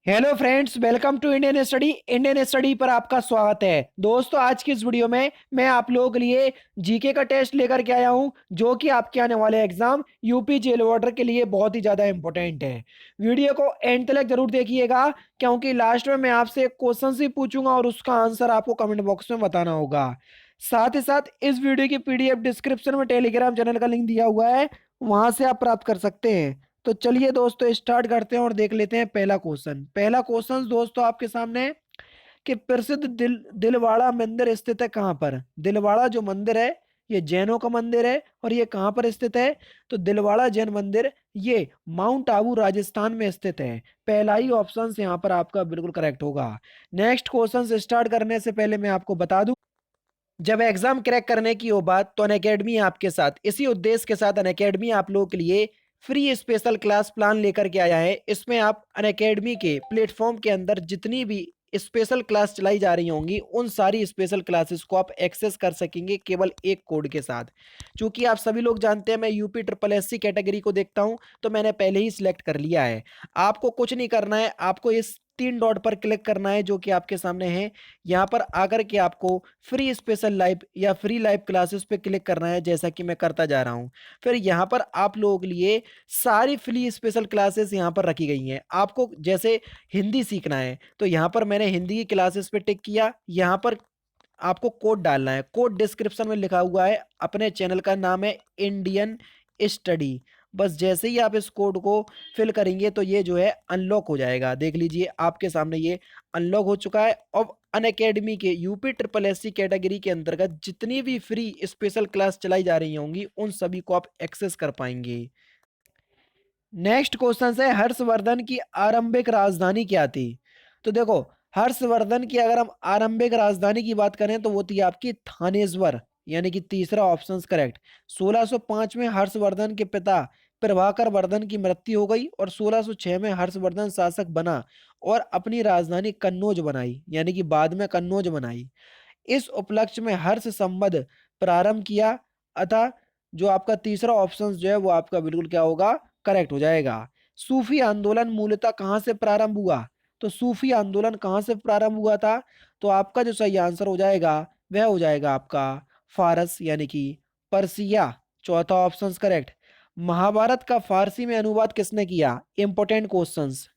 Hello friends, welcome to Indian study पर आपका स्वागत है। दोस्तों, आज की इस वीडियो में मैं आप लोगों के लिए जीके का टेस्ट लेकर के आया हूं, जो कि आपके आने वाले एग्जाम यूपी जेल वार्डर के लिए बहुत ही ज़्यादा इंपॉर्टेंट है। वीडियो को एंड तक जरूर देखिएगा, क्योंकि लास्ट में मैं आपसे एक क्वेश्चन ही पूछूंगा और उसका आंसर आपको कमेंट बॉक्स में बताना होगा। साथ ही साथ इस वीडियो की पीडीएफ डिस्क्रिप्शन में टेलीग्राम चैनल का लिंक दिया हुआ है, वहां से आप प्राप्त कर सकते हैं। तो चलिए दोस्तों, स्टार्ट करते हैं और देख लेते हैं पहला क्वेश्चन दोस्तों आपके सामने है कि प्रसिद्ध दिलवाड़ा मंदिर स्थित है कहाँ पर। दिलवाड़ा जो मंदिर है, ये जैनों का मंदिर है और ये कहाँ पर स्थित है? तो दिलवाड़ा जैन मंदिर ये माउंट आबू राजस्थान में स्थित है। पहला ही ऑप्शन यहाँ पर आपका बिल्कुल करेक्ट होगा। नेक्स्ट क्वेश्चन स्टार्ट करने से पहले मैं आपको बता दूं, जब एग्जाम क्रैक करने की हो बात तो अनअकैडमी आपके साथ, इसी उद्देश्य के साथ अनअकैडमी आप लोगों के लिए फ्री स्पेशल क्लास प्लान लेकर के आया है। इसमें आप अनअकैडमी के प्लेटफॉर्म के अंदर जितनी भी स्पेशल क्लास चलाई जा रही होंगी, उन सारी स्पेशल क्लासेस को आप एक्सेस कर सकेंगे केवल एक कोड के साथ। क्योंकि आप सभी लोग जानते हैं मैं यूपी ट्रिपल एससी कैटेगरी को देखता हूं, तो मैंने पहले ही सिलेक्ट कर लिया है। आपको कुछ नहीं करना है, आपको इस 3 डॉट पर क्लिक करना है जो कि आपके सामने है। यहाँ पर आकर के आपको फ्री स्पेशल लाइव या फ्री लाइव क्लासेस पे क्लिक करना है, जैसा कि मैं करता जा रहा हूँ। फिर यहाँ पर आप लोगों के लिए सारी फ्री स्पेशल क्लासेस यहाँ पर रखी गई हैं। आपको जैसे हिंदी सीखना है तो यहाँ पर मैंने हिंदी की क्लासेस पे टिक किया। यहाँ पर आपको कोड डालना है, कोड डिस्क्रिप्शन में लिखा हुआ है। अपने चैनल का नाम है इंडियन स्टडी। बस जैसे ही आप इस कोड को फिल करेंगे तो ये जो है अनलॉक हो जाएगा। देख लीजिए आपके सामने ये अनलॉक हो चुका है। अब अनअकैडमी के यूपी ट्रिपल एससी कैटेगरी के अंतर्गत जितनी भी फ्री स्पेशल क्लास चलाई जा रही होंगी, उन सभी को आप एक्सेस कर पाएंगे। नेक्स्ट क्वेश्चन है, हर्षवर्धन की आरंभिक राजधानी क्या थी? तो देखो, हर्षवर्धन की अगर हम आरंभिक राजधानी की बात करें तो वो थी आपकी थानेश्वर, यानी कि तीसरा ऑप्शन करेक्ट। 1605 में हर्षवर्धन के पिता प्रभाकर वर्धन की मृत्यु हो गई और 1606 में हर्षवर्धन शासक बना और अपनी राजधानी कन्नौज बनाई, यानी कि बाद में कन्नौज बनाई। इस उपलक्ष्य में हर्ष संबंध प्रारंभ किया। अतः जो आपका तीसरा ऑप्शन जो है वो आपका बिल्कुल क्या होगा, करेक्ट हो जाएगा। सूफी आंदोलन मूलतः कहाँ से प्रारंभ हुआ? तो सूफी आंदोलन कहाँ से प्रारंभ हुआ था? तो आपका जो सही आंसर हो जाएगा वह हो जाएगा आपका फारस, यानी कि पर्सिया। चौथा ऑप्शन करेक्ट। महाभारत का फारसी में अनुवाद किसने किया? Important questions.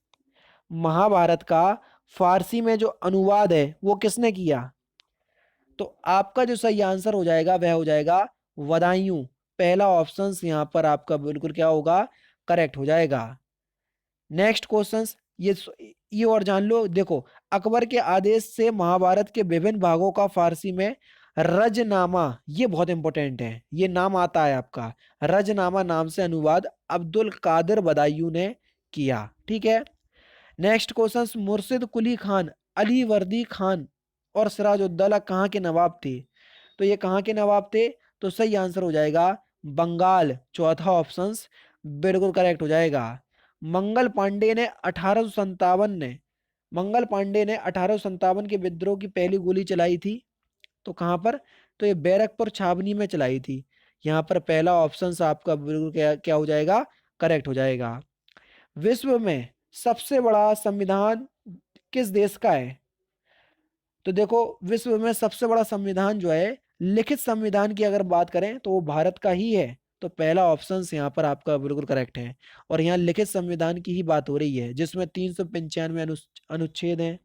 महाभारत का फारसी में जो अनुवाद है वो किसने किया? तो आपका जो सही आंसर हो जाएगा वह हो जाएगा बदायूं। पहला ऑप्शन यहाँ पर आपका बिल्कुल क्या होगा, करेक्ट हो जाएगा। नेक्स्ट क्वेश्चन, ये ये और जान लो। देखो, अकबर के आदेश से महाभारत के विभिन्न भागों का फारसी में रजनामा, ये बहुत इंपॉर्टेंट है, ये नाम आता है आपका, रजनामा नाम से अनुवाद अब्दुल कादिर बदायूं ने किया। ठीक है। नेक्स्ट क्वेश्चन, मुर्शिद कुली खान, अली वर्दी खान और सिराजुद्दौला कहाँ के नवाब थे? तो ये कहाँ के नवाब थे? तो सही आंसर हो जाएगा बंगाल। चौथा ऑप्शन बिल्कुल करेक्ट हो जाएगा। मंगल पांडे ने 1857 ने मंगल पांडे ने 1857 के विद्रोह की पहली गोली चलाई थी, तो कहाँ पर? तो ये बैरकपुर छावनी में चलाई थी। यहाँ पर पहला ऑप्शन आपका बिल्कुल क्या क्या हो जाएगा, करेक्ट हो जाएगा। विश्व में सबसे बड़ा संविधान किस देश का है? तो देखो, विश्व में सबसे बड़ा संविधान जो है, लिखित संविधान की अगर बात करें तो वो भारत का ही है। तो पहला ऑप्शन यहाँ पर आपका बिल्कुल करेक्ट है। और यहाँ लिखित संविधान की ही बात हो रही है, जिसमें 395 अनुच्छेद हैं।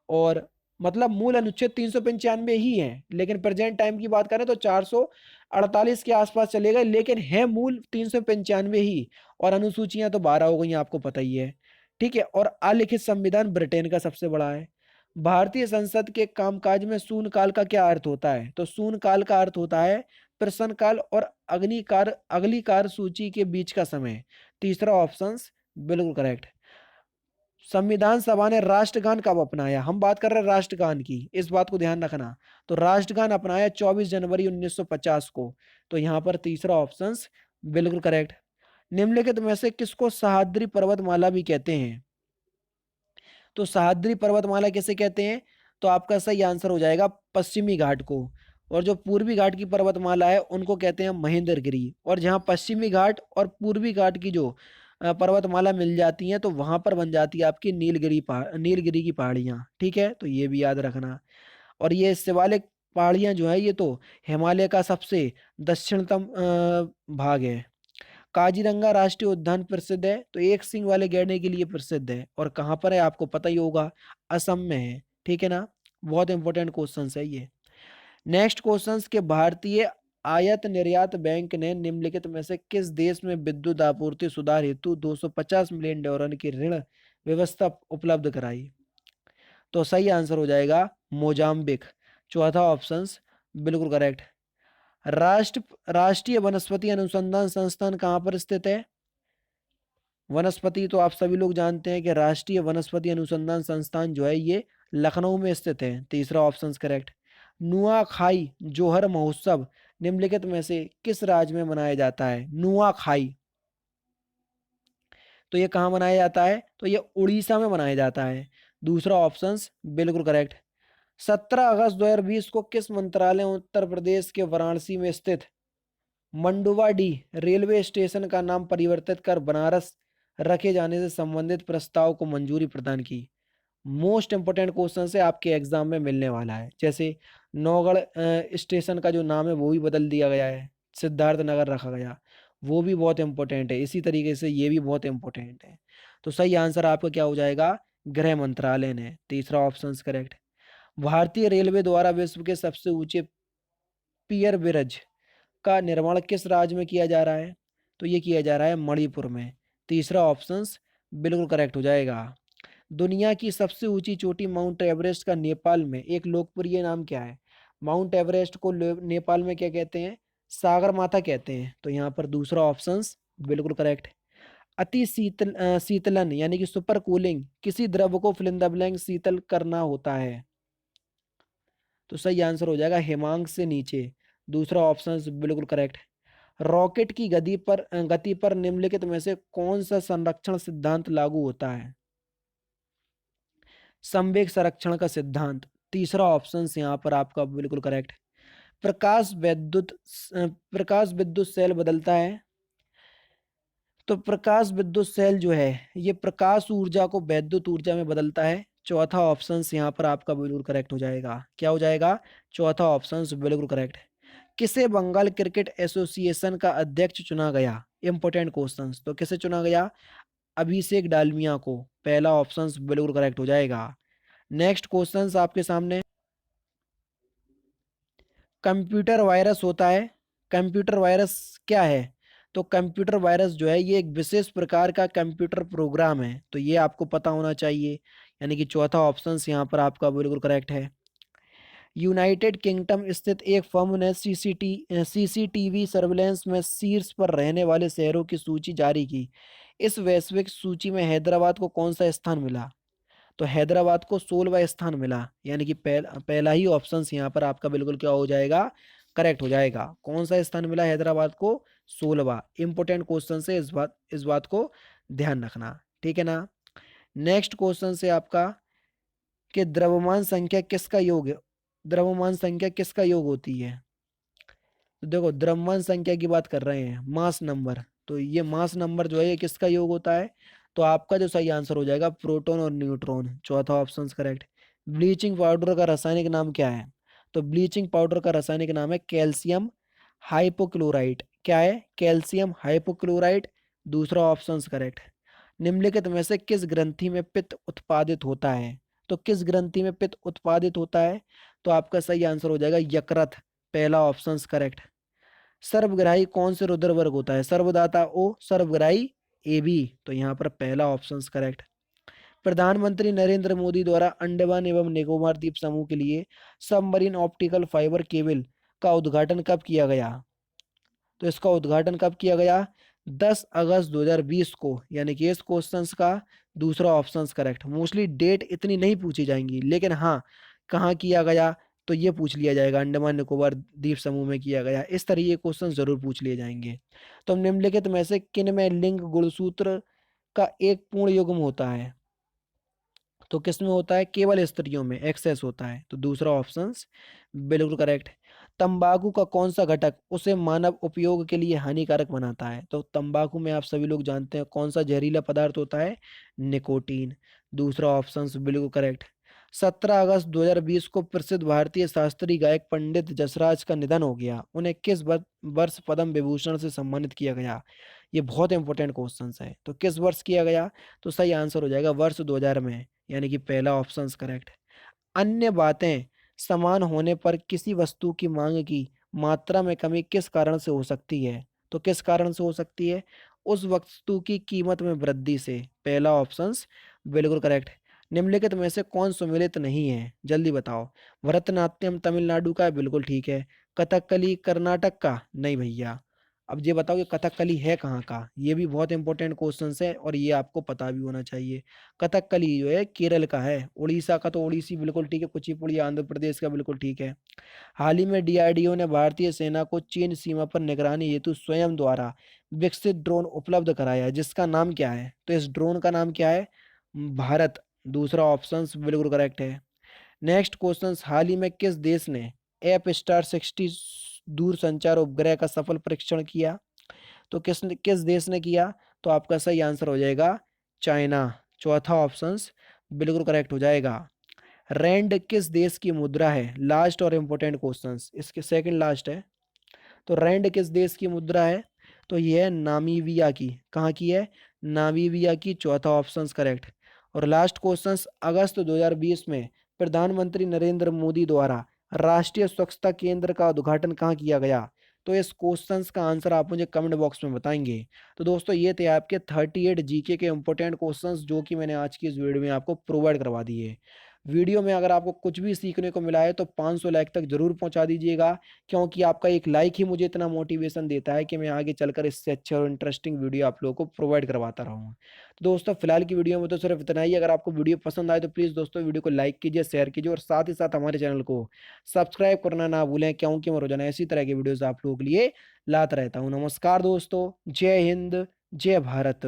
और मतलब मूल अनुच्छेद 395 ही है, लेकिन प्रेजेंट टाइम की बात करें तो 448 के आसपास चले गए, लेकिन है मूल 395 ही। और अनुसूचियां तो 12 हो गई, आपको पता ही है। ठीक है। और अलिखित संविधान ब्रिटेन का सबसे बड़ा है। भारतीय संसद के कामकाज में शून्यकाल का क्या अर्थ होता है? तो शून्यकाल का अर्थ होता है प्रश्न काल और अग्निकार अगली कार्य सूची के बीच का समय। तीसरा ऑप्शन बिल्कुल करेक्ट। संविधान सभा ने राष्ट्रगान कब अपनाया? हम बात कर रहे हैं राष्ट्रगान की, इस बात को ध्यान रखना। तो राष्ट्रगान अपनाया 24 जनवरी 1950 को। तो यहाँ पर तीसरा ऑप्शन बिल्कुल करेक्ट। निम्नलिखित में से किसको सह्याद्री पर्वतमाला भी कहते हैं? तो सह्याद्री पर्वतमाला किसे कहते हैं? तो आपका सही आंसर हो जाएगा पश्चिमी घाट को। और जो पूर्वी घाट की पर्वतमाला है उनको कहते हैं महेंद्रगिरी। और जहाँ पश्चिमी घाट और पूर्वी घाट की जो पर्वतमाला मिल जाती हैं तो वहां पर बन जाती है आपकी नीलगिरी की पहाड़ियाँ। ठीक है, तो ये भी याद रखना। और ये शिवालिक पहाड़ियाँ जो है ये तो हिमालय का सबसे दक्षिणतम भाग है। काजीरंगा राष्ट्रीय उद्यान प्रसिद्ध है, तो एक सींग वाले गैंडे के लिए प्रसिद्ध है, और कहाँ पर है आपको पता ही होगा, असम में है। ठीक है ना, बहुत इंपॉर्टेंट क्वेश्चन है ये। नेक्स्ट क्वेश्चन के भारतीय आयात निर्यात बैंक ने निम्नलिखित में से किस देश में विद्युत आपूर्ति सुधार हेतु 250 मिलियन डॉलर की ऋण व्यवस्था उपलब्ध कराई? तो सही आंसर हो जाएगा मोजाम्बिक। चौथा ऑप्शन बिल्कुल करेक्ट। राष्ट्र राष्ट्रीय वनस्पति अनुसंधान संस्थान कहाँ पर स्थित है? वनस्पति तो आप सभी लोग जानते हैं कि राष्ट्रीय वनस्पति अनुसंधान संस्थान जो है ये लखनऊ में स्थित है। तीसरा ऑप्शन करेक्ट। नुआखाई जोहर महोत्सव निम्नलिखित में से किस राज्य में मनाया जाता है? नुआखाई, तो ये कहाँ मनाया जाता है? तो ये उड़ीसा में मनाया जाता है। दूसरा ऑप्शन बिल्कुल करेक्ट। 17 अगस्त 2020 को किस मंत्रालय उत्तर प्रदेश के वाराणसी में स्थित मंडुवाडी रेलवे स्टेशन का नाम परिवर्तित कर बनारस रखे जाने से संबंधित प्रस्ताव को मंजूरी प्रदान की? मोस्ट इंपोर्टेंट क्वेश्चन से आपके एग्जाम में मिलने वाला है। जैसे नौगढ़ स्टेशन का जो नाम है वो भी बदल दिया गया है, सिद्धार्थ नगर रखा गया, वो भी बहुत इंपॉर्टेंट है। इसी तरीके से ये भी बहुत इंपॉर्टेंट है। तो सही आंसर आपका क्या हो जाएगा? गृह मंत्रालय ने। तीसरा ऑप्शन करेक्ट। भारतीय रेलवे द्वारा विश्व के सबसे ऊंचे पियर ब्रिज का निर्माण किस राज्य में किया जा रहा है? तो ये किया जा रहा है मणिपुर में। तीसरा ऑप्शन बिल्कुल करेक्ट हो जाएगा। दुनिया की सबसे ऊंची चोटी माउंट एवरेस्ट का नेपाल में एक लोकप्रिय नाम क्या है? माउंट एवरेस्ट को नेपाल में क्या कहते हैं? सागर माथा कहते हैं। तो यहाँ पर दूसरा ऑप्शन बिल्कुल करेक्ट। अति शीतलन यानी कि सुपर कूलिंग किसी द्रव को फिल इन द ब्लैंक शीतल करना होता है? तो सही आंसर हो जाएगा हिमांक से नीचे। दूसरा ऑप्शन बिल्कुल करेक्ट। रॉकेट की गति पर निम्नलिखित में से कौन सा संरक्षण सिद्धांत लागू होता है? संवेग संरक्षण का सिद्धांत। तीसरा ऑप्शन यहाँ पर आपका बिल्कुल करेक्ट। प्रकाश विद्युत सेल बदलता है, तो प्रकाश विद्युत सेल जो है ये प्रकाश ऊर्जा को वैद्युत ऊर्जा में बदलता है। चौथा ऑप्शन यहाँ पर आपका बिल्कुल करेक्ट हो जाएगा। क्या हो जाएगा? चौथा ऑप्शन बिल्कुल करेक्ट। किसे बंगाल क्रिकेट एसोसिएशन का अध्यक्ष चुना गया? Important question. तो किसे चुना गया? अभिषेक डालमिया को। पहला ऑप्शन बिल्कुल करेक्ट हो जाएगा। नेक्स्ट क्वेश्चन आपके सामने। कंप्यूटर वायरस होता है, कंप्यूटर वायरस क्या है? तो कंप्यूटर वायरस जो है ये एक विशेष प्रकार का कंप्यूटर प्रोग्राम है, तो ये आपको पता होना चाहिए। यानी कि चौथा ऑप्शन यहाँ पर आपका बिल्कुल करेक्ट है। यूनाइटेड किंगडम स्थित एक फर्म ने सीसीटीवी सर्विलेंस में शीर्ष पर रहने वाले शहरों की सूची जारी की। इस वैश्विक सूची में हैदराबाद को कौन सा स्थान मिला? तो हैदराबाद को 16वां स्थान मिला। यानी कि पहला ही ऑप्शन यहाँ पर आपका बिल्कुल क्या हो जाएगा? करेक्ट हो जाएगा। कौन सा स्थान मिला हैदराबाद को? 16वां। इंपोर्टेंट क्वेश्चन से इस बात को ध्यान रखना। ठीक है ना। नेक्स्ट क्वेश्चन से आपका कि द्रव्यमान संख्या किसका योग है? द्रव्यमान संख्या किसका योग होती है? तो देखो द्रव्यमान संख्या की बात कर रहे हैं, मास नंबर। तो ये मास नंबर जो है ये किसका योग होता है? तो आपका जो सही आंसर हो जाएगा प्रोटॉन और न्यूट्रॉन। चौथा ऑप्शन करेक्ट। ब्लीचिंग पाउडर का रासायनिक नाम क्या है? तो ब्लीचिंग पाउडर का रासायनिक नाम है कैल्शियम हाइपोक्लोराइट। क्या है? Calcium hypochlorite. दूसरा ऑप्शन करेक्ट। निम्नलिखित में से किस ग्रंथि में पित्त उत्पादित होता है? तो किस ग्रंथि में पित्त उत्पादित होता है? तो आपका सही आंसर हो जाएगा यकृत। पहला ऑप्शन करेक्ट। सर्वग्राही कौन से रुधिर वर्ग होता है? सर्वदाता ओ, सर्वग्राही ए बी। तो यहाँ पर पहला ऑप्शन करेक्ट। प्रधानमंत्री नरेंद्र मोदी द्वारा अंडमान एवं निकोबार द्वीप समूह के लिए सबमरीन ऑप्टिकल फाइबर केबल का उद्घाटन कब किया गया? तो इसका उद्घाटन कब किया गया? 10 अगस्त 2020 को। यानी कि इस क्वेश्चन का दूसरा ऑप्शन करेक्ट। मोस्टली डेट इतनी नहीं पूछी जाएंगी, लेकिन हाँ कहाँ किया गया तो ये पूछ लिया जाएगा, अंडमान निकोबार द्वीप समूह में किया गया। इस तरह ये क्वेश्चन जरूर पूछ लिए जाएंगे। तो निम्नलिखित में से किन में लिंग गुणसूत्र का एक पूर्ण युग्म होता है? तो किस में होता है? केवल स्त्रियों में एक्सेस होता है। तो दूसरा ऑप्शन बिल्कुल करेक्ट। तंबाकू का कौन सा घटक उसे मानव उपयोग के लिए हानिकारक बनाता है? तो तंबाकू में आप सभी लोग जानते हैं कौन सा जहरीला पदार्थ होता है? निकोटीन। दूसरा ऑप्शन बिल्कुल करेक्ट। 17 अगस्त 2020 को प्रसिद्ध भारतीय शास्त्रीय गायक पंडित जसराज का निधन हो गया। उन्हें किस वर्ष पद्म विभूषण से सम्मानित किया गया? ये बहुत इंपॉर्टेंट क्वेश्चन है। तो किस वर्ष किया गया? तो सही आंसर हो जाएगा वर्ष 2000 में, यानी कि पहला ऑप्शन करेक्ट। अन्य बातें समान होने पर किसी वस्तु की मांग की मात्रा में कमी किस कारण से हो सकती है? तो किस कारण से हो सकती है? उस वस्तु की कीमत में वृद्धि से। पहला ऑप्शन बिल्कुल करेक्ट। निम्नलिखित में से कौन सम्मिलित नहीं है? जल्दी बताओ। भरतनाट्यम तमिलनाडु का है, बिल्कुल ठीक है। कथकली कर्नाटक का? नहीं भैया। अब ये बताओ कि कथकली है कहाँ का? ये भी बहुत इंपॉर्टेंट क्वेश्चन है और ये आपको पता भी होना चाहिए। कथकली जो है केरल का है। उड़ीसा का तो ओडिसी बिल्कुल ठीक है। कुचिपुड़ी आंध्र प्रदेश का बिल्कुल ठीक है। हाल ही में डीआरडीओ ने भारतीय सेना को चीन सीमा पर निगरानी हेतु स्वयं द्वारा विकसित ड्रोन उपलब्ध कराया है, जिसका नाम क्या है? तो इस ड्रोन का नाम क्या है? भारत। दूसरा ऑप्शन बिल्कुल करेक्ट है। नेक्स्ट क्वेश्चन, हाल ही में किस देश ने एप स्टार 60 दूर संचार उपग्रह का सफल परीक्षण किया? तो किस देश ने किया? तो आपका सही आंसर हो जाएगा चाइना। चौथा ऑप्शन बिल्कुल करेक्ट हो जाएगा। रैंड किस देश की मुद्रा है? लास्ट और इम्पोर्टेंट क्वेश्चन, इसके सेकंड लास्ट है। तो रैंड किस देश की मुद्रा है? तो ये है नामीबिया की। कहाँ की है? नामीबिया की। चौथा ऑप्शन करेक्ट। और लास्ट क्वेश्चन, अगस्त 2020 में प्रधानमंत्री नरेंद्र मोदी द्वारा राष्ट्रीय स्वच्छता केंद्र का उद्घाटन कहाँ किया गया? तो इस क्वेश्चंस का आंसर आप मुझे कमेंट बॉक्स में बताएंगे। तो दोस्तों ये थे आपके 38 जीके के इंपॉर्टेंट क्वेश्चंस जो कि मैंने आज की इस वीडियो में आपको प्रोवाइड करवा दिए। वीडियो में अगर आपको कुछ भी सीखने को मिला है तो 500 लाइक तक जरूर पहुंचा दीजिएगा, क्योंकि आपका एक लाइक ही मुझे इतना मोटिवेशन देता है कि मैं आगे चलकर इससे अच्छे और इंटरेस्टिंग वीडियो आप लोगों को प्रोवाइड करवाता रहूँ। तो दोस्तों फिलहाल की वीडियो में तो सिर्फ इतना ही। अगर आपको वीडियो पसंद आए तो प्लीज़ दोस्तों वीडियो को लाइक कीजिए, शेयर कीजिए और साथ ही साथ हमारे चैनल को सब्सक्राइब करना ना भूलें, क्योंकि मैं रोजाना इसी तरह की वीडियोज़ आप लोगों के लिए लाता रहता हूँ। नमस्कार दोस्तों, जय हिंद, जय भारत।